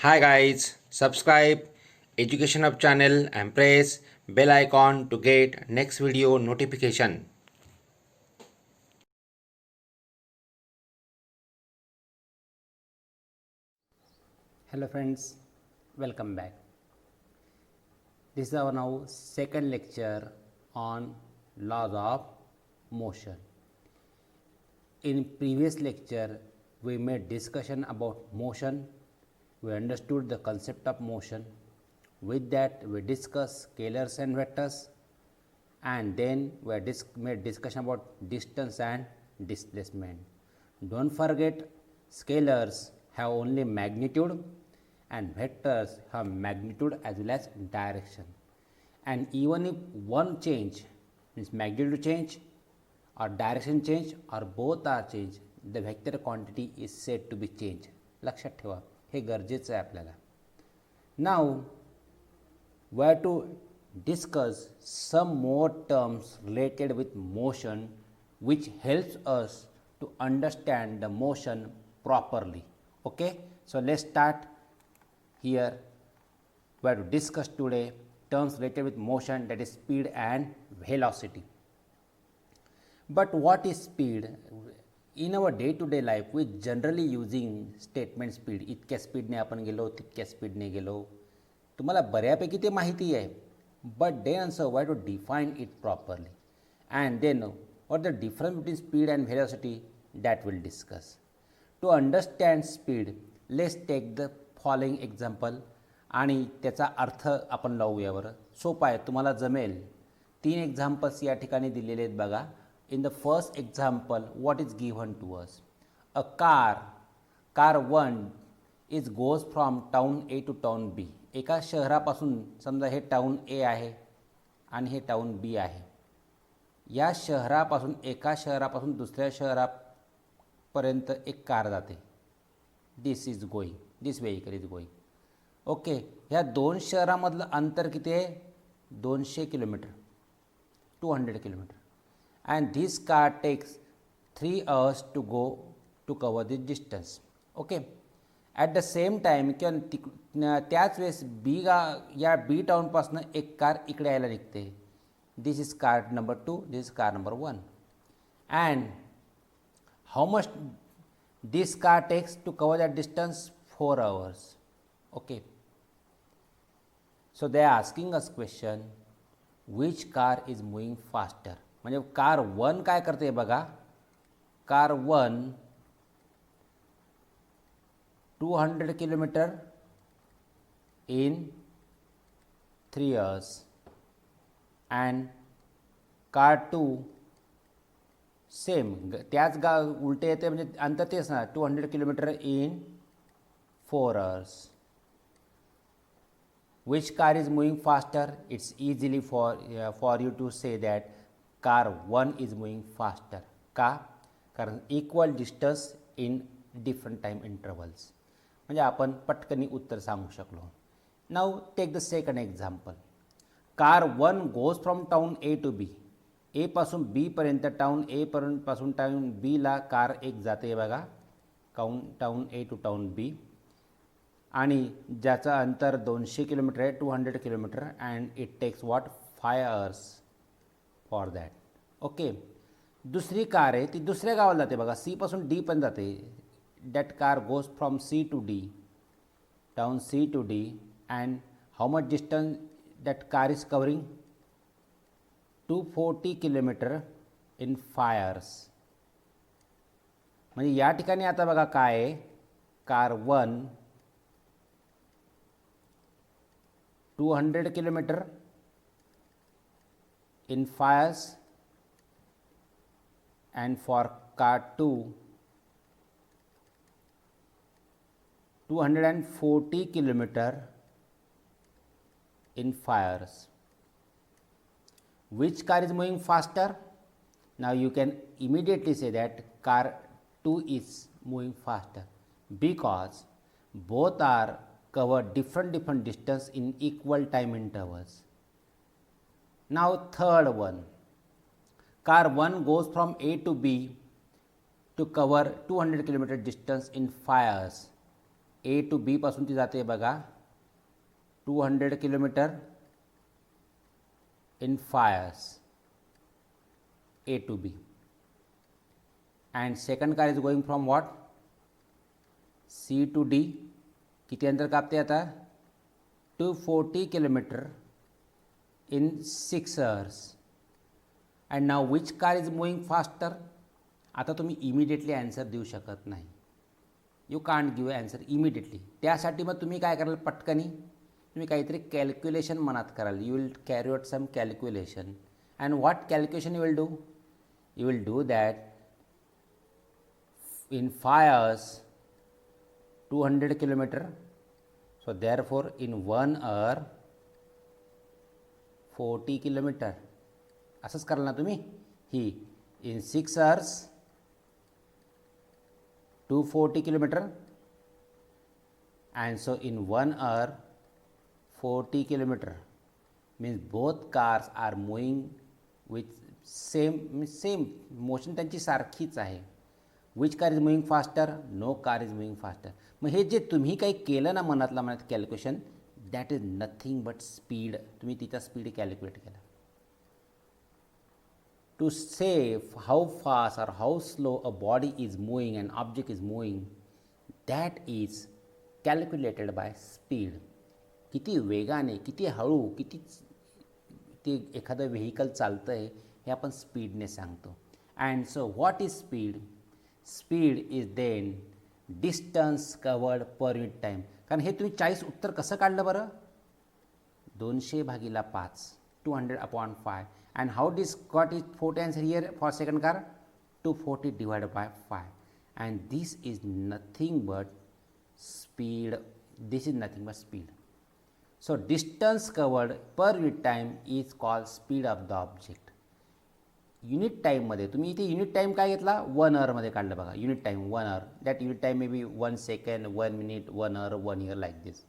Hi guys, subscribe Education Hub channel and press bell icon to get next video notification. Hello friends, welcome back. This is our now second lecture on laws of motion. In previous lecture, we made discussion about motion. We understood the concept of motion. With that, we discussed scalars and vectors, and then we made discussion about distance and displacement. Don't forget, scalars have only magnitude and vectors have magnitude as well as direction. And even if one change, means magnitude change or direction change or both are changed, the vector quantity is said to be changed. लक्षात ठेवा, हे गरजेचं आहे आपल्याला. Now we have to discuss some more terms related with motion which helps us to understand the motion properly. Okay, so let's start here. We have to discuss today terms related with motion, that is speed and velocity. But what is speed? In our day to day life we generally using statement speed. इतक्या स्पीडने आपण गेलो, तितक्या स्पीडने गेलो. तुम्हाला बऱ्यापैकी ते माहिती आहे. But then also we have to define it properly. And then what the difference between speed and velocity, that we'll discuss. To understand speed, let's take the following example आणि त्याचा अर्थ आपण लावूया बरं. सोपं आहे, तुम्हाला जमेल. 3 एक्झाम्पल्स या ठिकाणी दिलेले आहेत बघा. In the first example, what is given to us? A car 1 goes from town A to town B. एका शहरापासून, समजा हे टाउन ए आहे आणि हे टाउन बी आहे. या शहरापासून, एका शहरापासून दुसऱ्या शहरापर्यंत एक कार जाते. दिस व्हेकल इज गोईंग. ओके, ह्या दोन शहरामधलं अंतर किती आहे? 200 kilometre, 200 kilometre. And this car takes 3 hours to cover this distance. Okay, at the same time त्याच वेळेस या बी टाउनपासून एक कार इकडे यायला निघते. This is car number 2, this is car number 1. and how much this car takes to cover that distance? 4 hours. Okay, so they are asking us question, which car is moving faster? म्हणजे car 1 काय करते बघा. Car 1 200 kilometre in 3 hours and car 2 same त्याच उलटे येते, म्हणजे अंतर तेच ना, 200 kilometre in 4 hours. Which car is moving faster? It's easily for you to say that car 1 is moving faster. का? कारण equal distance in different time intervals. म्हणजे आपण पटकनी उत्तर सांगू शकलो. Now take the second example. Car 1 goes from town A to B. A पासून B पर्यंत, टाउन ए पासून टाउन बी ला कार एक जाते बघा, town A to town B, आणि ज्याचं अंतर 200 किलोमीटर आहे, 200 kilometre, and it takes what 5 hours for that. Okay, दुसरी कार आहे, ती दुसऱ्या गावाला जाते बघा, सी पासून डी पण जाते. That car goes from C to D, town C to D, and how much distance that car is covering? 240 kilometre in 5 hours. म्हणजे या ठिकाणी आता बघा काय आहे, car 1 200 kilometre in 5 hours, and for car 2 240 kilometer in 5 hours. Which car is moving faster? Now you can immediately say that car 2 is moving faster because both are cover different distance in equal time intervals. Now third one, car 1 goes from A to B to cover 200 kilometer distance in 5 hours. A to B पासून ती जाते बघा 200 kilometre in 5 hours A to B, and second car is going from what C to D. किती अंतर कापते आता 240 kilometre in 6 hours. and now which car is moving faster? आता तुम्ही इमिडिएटली आन्सर देऊ शकत नाही. You can't give answer immediately. त्यासाठी मग तुम्ही काय कराल, पटकनी तुम्ही काहीतरी कॅल्क्युलेशन मनात कराल. You will carry out some calculation. And what calculation you will do? You will do that in 5 hours 200 kilometer, so therefore in 1 hour 40 kilometer. असंच कराल ना तुम्ही. ही in 6 hours 240 kilometer, and so in 1 hour 40 kilometer means both cars are moving with same motion. त्यांची सारखीच आहे. Which car is moving faster? No car is moving faster. मग हे जे तुम्ही काही केलं ना मनातला मनात calculation, that is nothing but speed. तुम्ही तिचा स्पीड कॅल्क्युलेट केला. To say how fast or how slow a body is moving and object is moving, that is calculated by speed. किती वेगाने, किती हळू, किती ते एखादं व्हेकल चालतं आहे हे आपण स्पीडने सांगतो. And so what is speed? Speed is then distance covered per unit time. कारण हे तुम्ही 40 उत्तर कसं काढलं बरं? 200/5 200/5. अँड हाऊ डिस got is 4 answer here for second car? 240 divided by 5. And this is nothing but speed. This is nothing but speed. So distance covered per unit time is called speed of the object. Unit टाईममध्ये तुम्ही इथे unit time काय घेतला? 1 hourमध्ये काढलं बघा. Unit time 1 hour. That unit time may be 1 second, 1 minute, 1 hour, 1 year like this.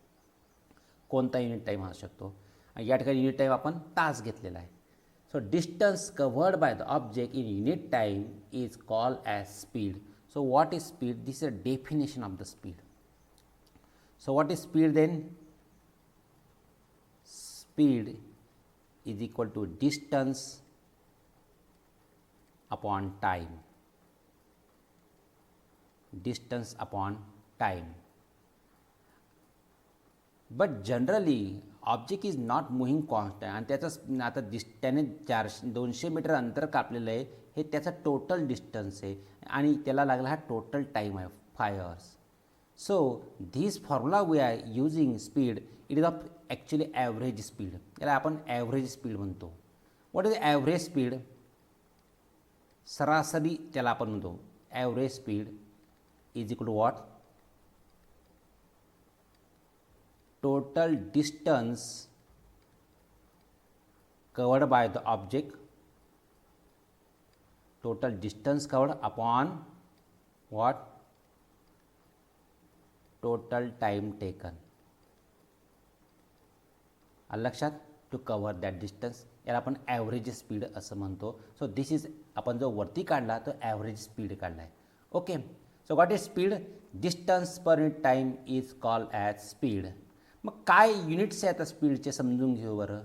कोणता unit time असू शकतो. या ठिकाणी युनिट टाईम आपण तास घेतलेला आहे. So distance covered by the object in unit time is called as speed. So what is speed? This is a definition of the speed. So what is speed then? Speed is equal to distance upon time. Distance upon time. But generally object is not moving constant. आणि त्याचं आता त्याने 200 metre अंतर कापलेलं आहे, हे त्याचा total distance आहे आणि त्याला लागला हा टोटल टाईम आहे 5 hours. So this formula we are using speed, it is of actually average speed. याला आपण ॲव्हरेज स्पीड म्हणतो. What is average speed? सरासरी त्याला आपण म्हणतो. Average speed is equal to what? Total distance covered by the object. Total distance covered upon what? Total time taken. लक्षात? To cover that distance. याला आपण ॲव्हरेज स्पीड असं म्हणतो. सो दिस इज, आपण जो वरती काढला तो ॲव्हरेज स्पीड काढला आहे. Okay. So what is speed? Distance per unit time is called as speed. मग काय युनिट्स आहेत आता स्पीडचे समजून घेऊ बरं.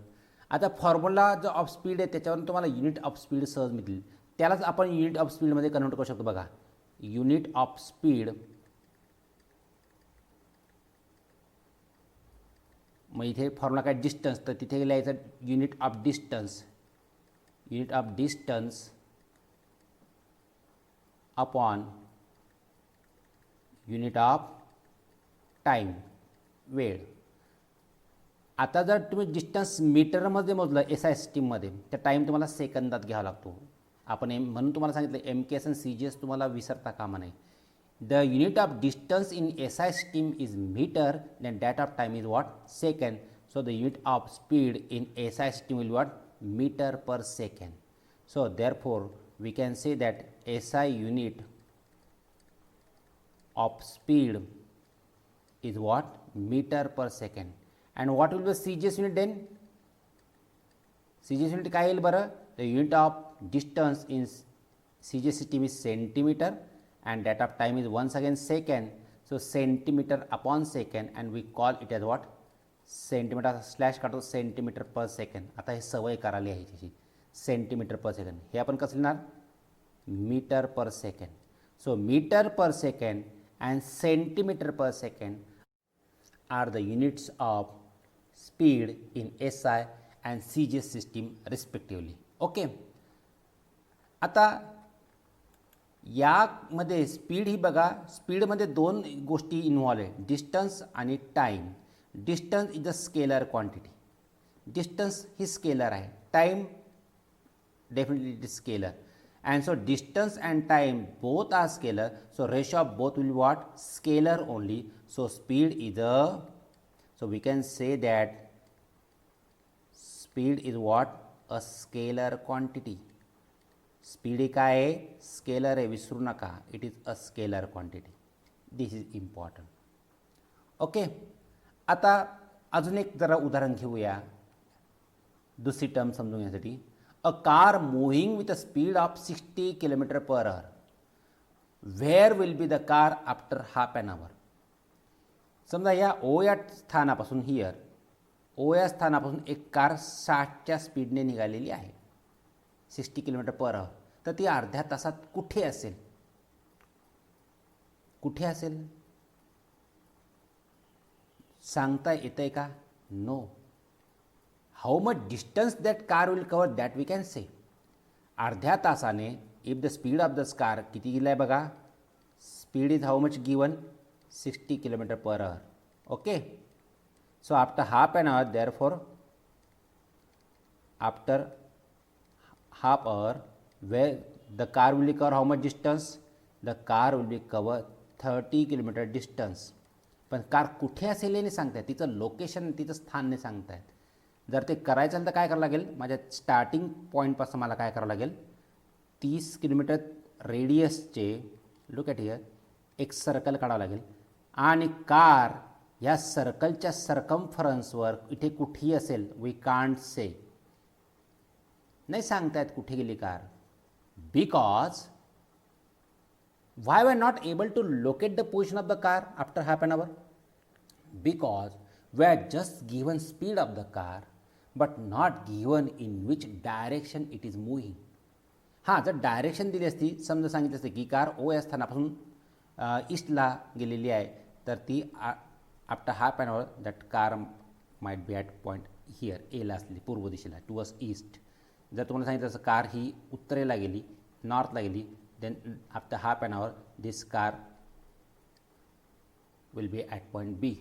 आता फॉर्म्युला जो ऑफ स्पीड आहे त्याच्यावरून तुम्हाला युनिट ऑफ स्पीड सहज मिळतील. त्यालाच आपण युनिट ऑफ स्पीडमध्ये कन्वर्ट करू शकतो. बघा, युनिट ऑफ स्पीड, मग इथे फॉर्म्युला काय? डिस्टन्स. तर तिथे लिहायचं unit of distance. Unit of distance upon unit of time, वेळ. आता जर तुम्ही डिस्टन्स मीटरमध्ये मोजलं SI सिस्टीममध्ये, तर टाईम तुम्हाला सेकंदात घ्यावा लागतो. आपण म्हणून तुम्हाला सांगितलं MKS आणि CGS तुम्हाला विसरता कामा नाही. The unit of distance in SI system is meter, then that of time is what? Second. So the unit of speed in SI system will what? Meter per second. So therefore we can say that SI unit of speed is what? Meter per second. And what will be the CGS unit then? CGS unit काय येईल बरं? The unit of distance in CGS system is centimeter, and that of time is once again second. So centimetre upon second and we call it as what centimetre slash काढतो centimetre per second. आता हे सवय करायला आहे त्याची centimetre per second. हे आपण कसं लिहिणार metre per second. So metre per second and centimetre per second are the units of speed in SI and CJ system respectively. Okay. आता यामध्ये स्पीड ही बघा स्पीडमध्ये दोन गोष्टी इन्व्हॉल्व आहे डिस्टन्स आणि time. Distance is a scalar quantity. Distance ही scalar आहे. Time definitely it is scalar. And so distance and time both are scalar. So ratio of both will be what? Scalar only. So speed is so we can say that speed is what? A scalar quantity. Speed काय आहे scalar आहे विसरू नका. It is a scalar quantity. This is important. Okay. आता अजून एक जरा उदाहरण घेऊया दुसरी टर्म समजून घेण्यासाठी. A car moving with a speed of 60 km per hour. Where will be the car after half an hour? समजा या O या स्थानापासून हियर O या स्थानापासून एक कार 60च्या स्पीडने निघालेली आहे 60 km per hour. तर ती अर्ध्या तासात कुठे असेल? कुठे असेल सांगता येतंय का? No. How much distance that car will cover that we can say. अर्ध्या तासाने if the speed of this car किती दिलं आहे बघा speed is how much given 60 km per hour. Okay. So after half an hour therefore after half hour where the car will cover how much distance? The car will be cover 30 km distance. पण car कुठे असेल हे नाही सांगतायत. तिचं location तिचं स्थान नाही सांगतायत. जर ते करायचं असेल तर काय करावं लागेल माझ्या स्टार्टिंग पॉईंटपासून मला काय करावं लागेल 30 किलोमीटर रेडियसचे लुक ॲट हियर एक सर्कल काढावं लागेल आणि कार या सर्कलच्या सर्कम्फरन्सवर इथे कुठेही असेल वी कांट से. नाही सांगतायत कुठे गेली car. Because why we are not able to locate the position of the car after half an hour? Because we are just given speed of the car but not given in which direction it is moving. हां जर direction दिली असती समजा सांगितलं असतं की car O या स्थानापासून ईस्टला गेलेली आहे तर ती after half an hour that car might be at point here एला असली पूर्व दिशेला टुवर्ड्स ईस्ट. जर तुम्हाला सांगितलं असं कार ही उत्तरेला गेली नॉर्थला गेली then after half an hour this car will be at point B.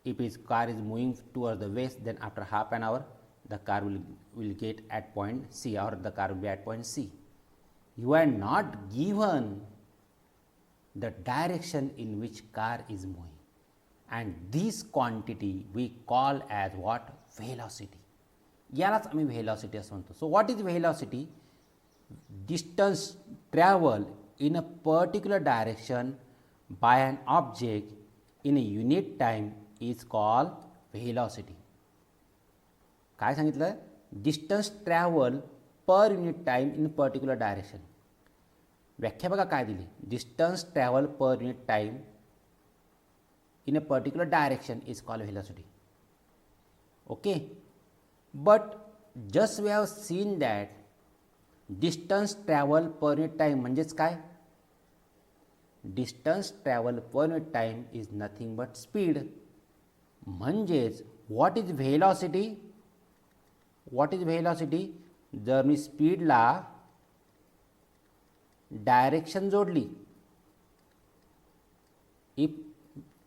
If his car is moving towards the west then after half an hour the car will get at point C or the car will be at point C. You are not given the direction in which car is moving and this quantity we call as what? Velocity. यालाच आम्ही velocity असं म्हणतो. So what is velocity? Distance travel in a particular direction by an object in a unit time is called velocity. काय सांगितलं? Distance travel per unit time in particular direction. व्याख्या बघा काय दिली. Distance travel per unit time in a particular direction is called velocity. Okay. But just we have seen that distance travel per unit time म्हणजेच काय? Distance travel per unit time is nothing but speed. म्हणजेच what is velocity? What is velocity? जर मी स्पीडला direction जोडली if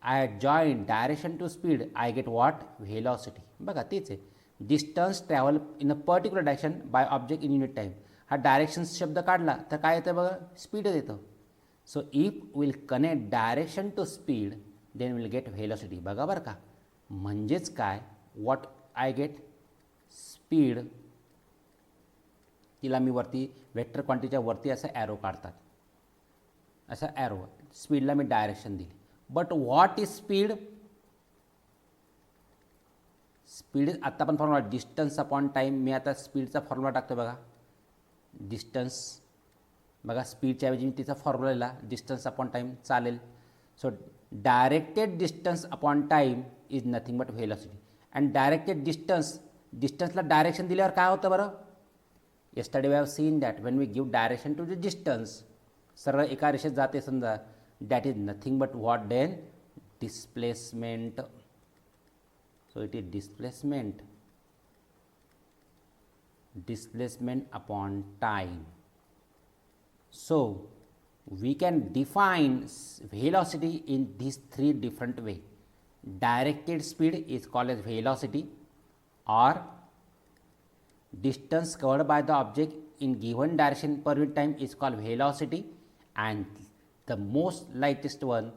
I join direction to speed I get what? Velocity. बघा तेच आहे distance travel in a particular direction by object in unit time. हा direction शब्द काढला तर काय येतं बघा स्पीडच येतं. So if will connect direction to speed then will get velocity. बघा बरं का म्हणजेच काय व्हॉट आय गेट स्पीड. तिला मी वरती वेक्टर क्वांटिटीच्या वरती असं ॲरो काढतात असा ॲरो स्पीडला मी डायरेक्शन दिली. But what is speed? Speed आत्ता पण फॉर्म्युला डिस्टन्स अपॉन टाईम. मी आता स्पीडचा फॉर्म्युला टाकतो बघा डिस्टन्स. बघा स्पीडच्या ऐवजी मी तिचा फॉर्म्युला लिहिला डिस्टन्स अपॉन टाईम चालेल. So directed distance upon time is nothing but velocity. And directed डिस्टन्सला डायरेक्शन दिल्यावर काय होतं बरं? yesterday we have seen that when we give direction to the distance, सरळ एका रेषेत जाते समजा, that is nothing but what then? Displacement. So it is displacement upon time. So we can define velocity in these three different ways. Directed speed is called as velocity, or distance covered by the object in given direction per unit time is called velocity, and the most lightest one,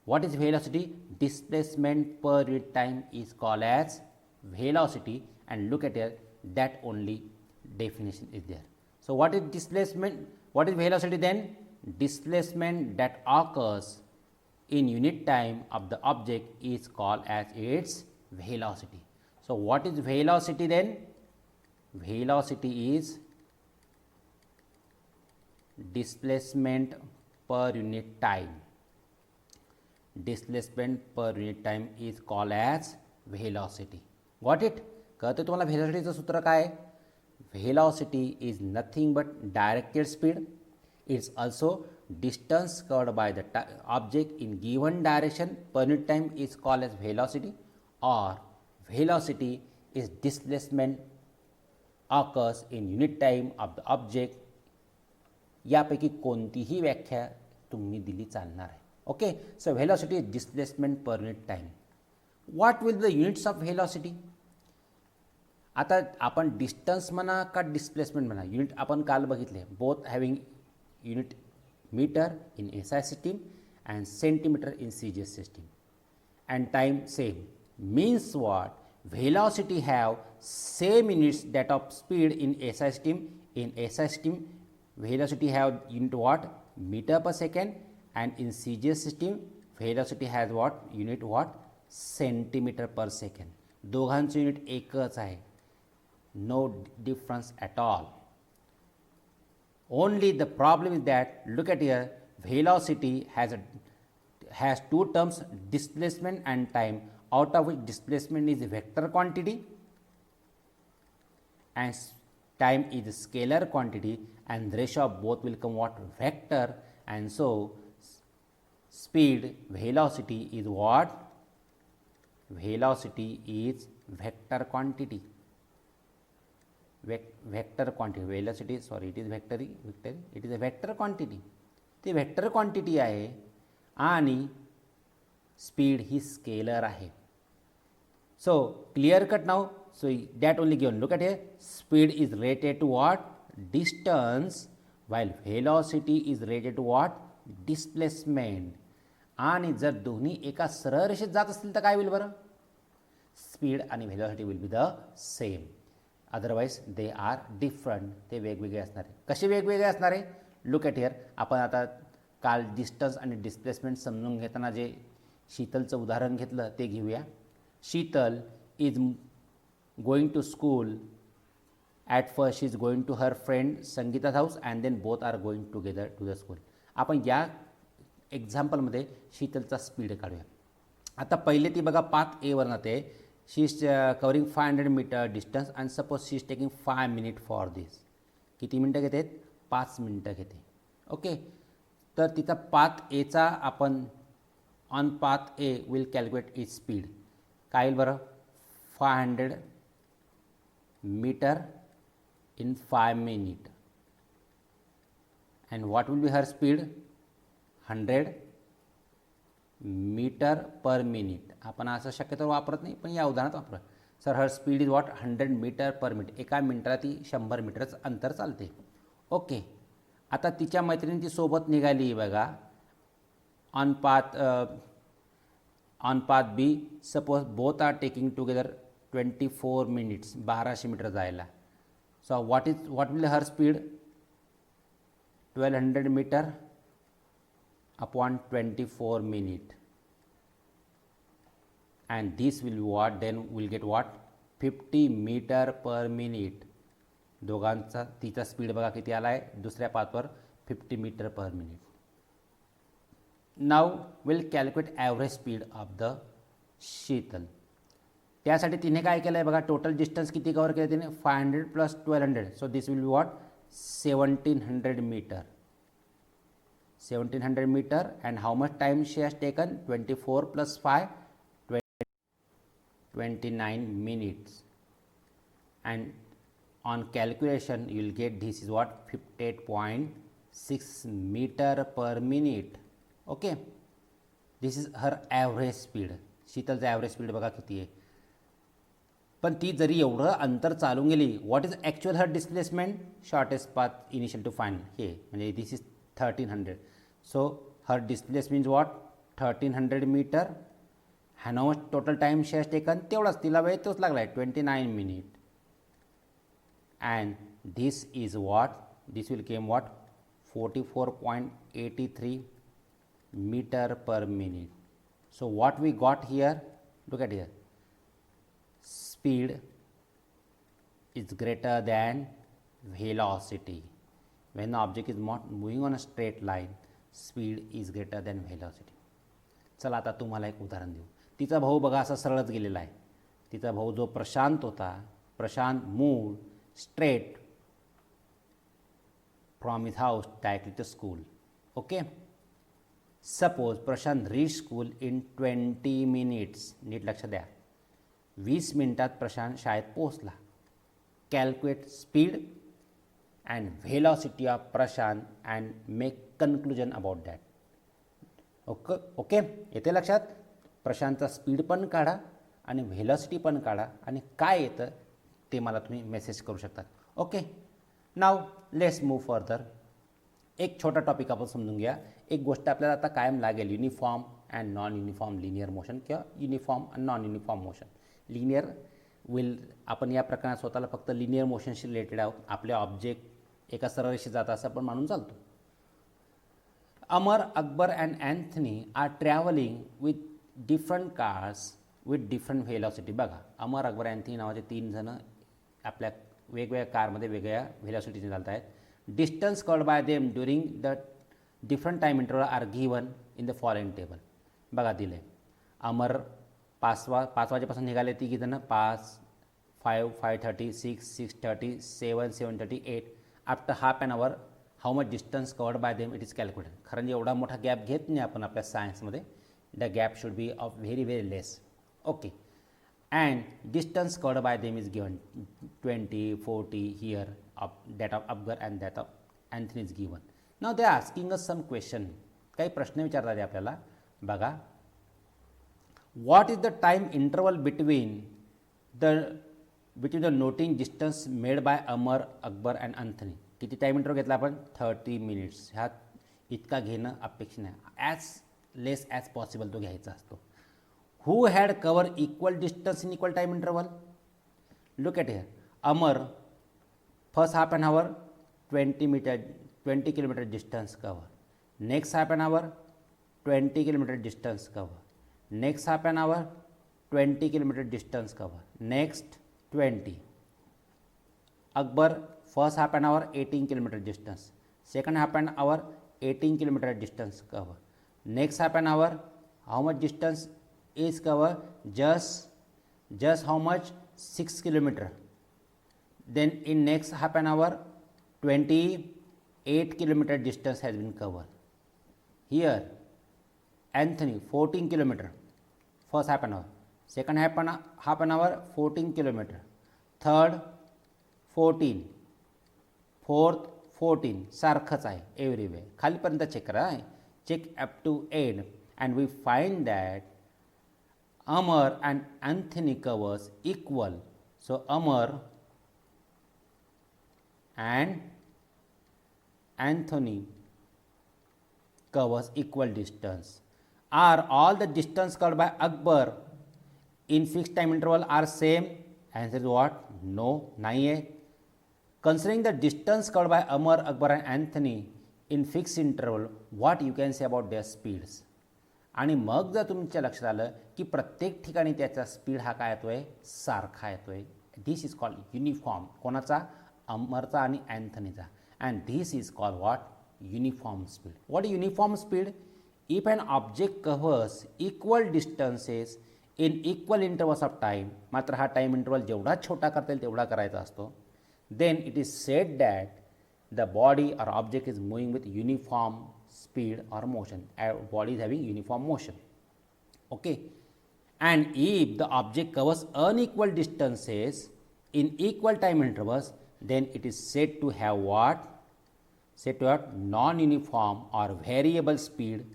what is velocity? Displacement per unit time is called as velocity. And look at here, that only definition is there. So what is displacement? What is velocity then? Displacement that occurs in unit time of the object is called as its velocity. So what is velocity then? Velocity is displacement per unit time. Displacement per unit time is called as velocity. Got it? कळतं तुम्हाला velocityचं सूत्र काय आहे? Velocity is nothing but directed speed. It's also distance covered by the object in given direction per unit time is called as velocity, or velocity is displacement occurs in unit time of the object. यापैकी कोणतीही व्याख्या तुम्ही दिली चालणार आहे. Okay, so velocity is displacement per unit time. What will the units of velocity? आता आपण distance म्हणा का डिस्प्लेसमेंट म्हणा, युनिट आपण काल बघितले, both having unit metre in SI system and centimetre in CGS system, and time same. Means what? velocity have same units that of speed in SI system. In SI system, velocity have unit what? Meter per second, and in CGS system, velocity has what? Unit what? Centimeter per second. दोघांचे unit एकच आहे. No difference at all. Only the problem is that, look at here, velocity has two terms, displacement and time, out of which displacement is a vector quantity and time is a scalar quantity, and the ratio of both will come what? Vector. And so speed, velocity is what? Velocity is vector quantity. Vector quantity, velocity, sorry, it is vector, it is a vector quantity. ते vector quantity आहे आणि speed ही scalar आहे. So clear cut now. So that only given. Look at here, speed is related to what? Distance, while velocity is related to what? Displacement. आणि जर दोन्ही एका सरळ रेषेत जात असतील तर काय होईल बरं? स्पीड आणि velocity will be the same, otherwise they are different. ते वेगवेगळे असणार आहे. कसे वेगवेगळे असणार आहे? Look at here. आपण आता काल डिस्टन्स आणि डिस्प्लेसमेंट समजून घेताना जे शीतलचं उदाहरण घेतलं ते घेऊया. Sheetal is going to school. At first she is going to her friend Sangeeta's house and then both are going together to the school. आपण या एक्झाम्पलमध्ये शीतलचा स्पीड काढूया. आता पहिले ती बघा पाथ ए वर जाते. She is covering 500 metre distance and suppose she is taking 5 minute for this. किती मिनटं घेते? 5 मिनटं घेते. ओके, तर तिचा पाथ एचा आपण on path A will calculate is speed. काय येईल बरं? 500 metre in 5 minute. And what will be her speed? 100 metre per minute. आपण असं शक्यतो वापरत नाही, पण या उदाहरणात वापरा. So her speed is what? 100 metre per minute. एका मिनिटाला ती 100 मीटरचं अंतर चालते. ओके, आता तिच्या मैत्रिणी ती सोबत निघाली बघा on path B. Suppose both are taking together 24 minutes, 1200 metre जायला. So what will her speed? 1200 metre upon 24 minute, and this will be what? Then we'll get what? 50 meter per minute. दोघांचा तिचा स्पीड बघा किती आला आहे दुसऱ्या पाथवर? 50 metre per minute. Now will calculate average speed of the Sheetal. त्यासाठी तिने काय केलं आहे बघा, टोटल डिस्टन्स किती कवर केलं तिने, 500 plus 1200. So this will be what, 1700 metre. 1700 meter. And how much time she has taken? 24 plus 5, 29 minutes. And on calculation you will get this is what, 58.6 meter per minute. Okay, this is her average speed. शीतलचं average speed बघा किती आहे. पण ती जरी एवढं अंतर चालून गेली, what is actual her displacement, shortest path initial to find, हे म्हणजे this is 1300. So her displace means what, 1300 metre. हॅन how much total time she has taken, तेवढाच तिला वेळ तोच लागला आहे, 29 minute. And this is what, this will came what, 44.83 meter per minute. So what we got here, look at here, speed is greater than velocity. When the object is not moving on a straight line, speed is greater than velocity. चला आता तुम्हाला एक उदाहरण देऊ. तिचा भाऊ बघा असा सरळच गेलेला आहे. तिचा भाऊ जो प्रशांत होता, Prashant move straight from his house directly to school. Okay, suppose Prashant reach school in 20 minutes. नीट लक्ष द्या, 20 मिनिटात प्रशांत शाळेत पोहोचला. Calculate speed and velocity of Prashant and make conclusion about that. Okay, येते लक्षात. प्रशांतचा स्पीड पण काढा आणि व्हेलॉसिटी पण काढा आणि काय येतं ते मला तुम्ही मेसेज करू शकता. Okay, now let's move further. एक छोटा टॉपिक आपण समजून घ्या. एक गोष्ट आपल्याला आता कायम लागेल, uniform and non uniform linear motion किंवा uniform and non uniform motion. Linear will, आपण या प्रकरणात स्वतःला फक्त लिनियर मोशनशी रिलेटेड आहोत. आपले ऑब्जेक्ट एका सरळ रेषेत जात असं पण मानून चालतो. Amar, Akbar and Anthony are travelling with different cars with different velocity. बघा, अमर, अकबर, अँथनी नावाचे 3 जण आपल्या वेगवेगळ्या कारमध्ये वेगळ्या व्हेलॉसिटीने चालत आहेत. Distance covered by them during the different time interval are given in the following table. बघा दिले, अमर 5 वाजेपासून निघाले तिघी जण, 5, 5, 5:30, 6, 6:30, 7, 7:30, 8. After half an hour how much distance covered bye them it is calculated. कारण एवढा मोठा गॅप घेत नाही आपण आपल्या सायन्समध्ये. The gap should be of very very less. Okay, and distance covered by them is given 20, 40 here, of that of Akbar and that of Anthony is given. Now they are asking us some question. काही प्रश्न विचारतात आहे आपल्याला. बघा, what is the time interval between the noting distance made by Amar, Akbar and Anthony. किती time interval घेतला आपण, 30 minutes. ह्यात इतका घेणं अपेक्षित नाही, ॲज लेस ॲज पॉसिबल तो घ्यायचा असतो. Who had covered equal distance in equal time interval? Look at here. Amar, first half an hour, 20 kilometer distance cover. Next half an hour, 20 kilometer distance cover. Next half an hour, 20 kilometer distance cover. Next 20. Akbar, first half an hour, 18 kilometer distance. Second half an hour, 18 kilometer distance cover. Next half an hour, how much distance is cover, just how much, 6 kilometer. Then in next half an hour 28 kilometer distance has been covered. Here Anthony 14 kilometer first half an hour, second half an hour 14 kilometer, third 14, fourth 14. सारखंच आहे everyway. खालीपर्यंत check करा, check up to end and we find that Amar and Anthony covers equal. So Amar and Anthony covers equal distance. Are all the distance covered by Akbar in fixed time interval are same? Answer is what? No, nahi hai. Considering the distance covered by Amar, Akbar and Anthony in fixed interval, what you can say about their speeds? आणि मग जर तुमच्या लक्षात आलं की प्रत्येक ठिकाणी त्याचा स्पीड हा काय येतो आहे, सारखा येतो आहे. This is called uniform. कोणाचा, अमरचा आणि अँथनीचा. And this is called what, uniform speed. What is uniform speed? if an object covers equal distances in equal intervals of time, मात्र हा टाइम इंटरवल जेवढा छोटा करता येईल तेवढा करायचा असतो, then it is said that the body or object is moving with uniform speed or motion. Body is having uniform motion. Okay. And if the object covers unequal distances in equal time intervals, then it is said to have what? Said to have non-uniform or variable speed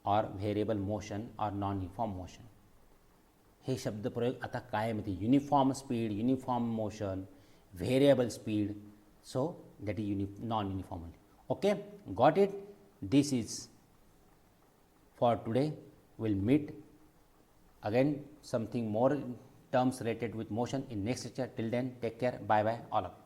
or variable motion or non-uniform motion. हे शब्द प्रयोग आता काय म्हणजे uniform speed, uniform motion, variable speed, so that is non-uniform only. Okay, got it? This is for today. We'll meet again something more terms related with motion in next lecture. Till then, take care. Bye bye all of you.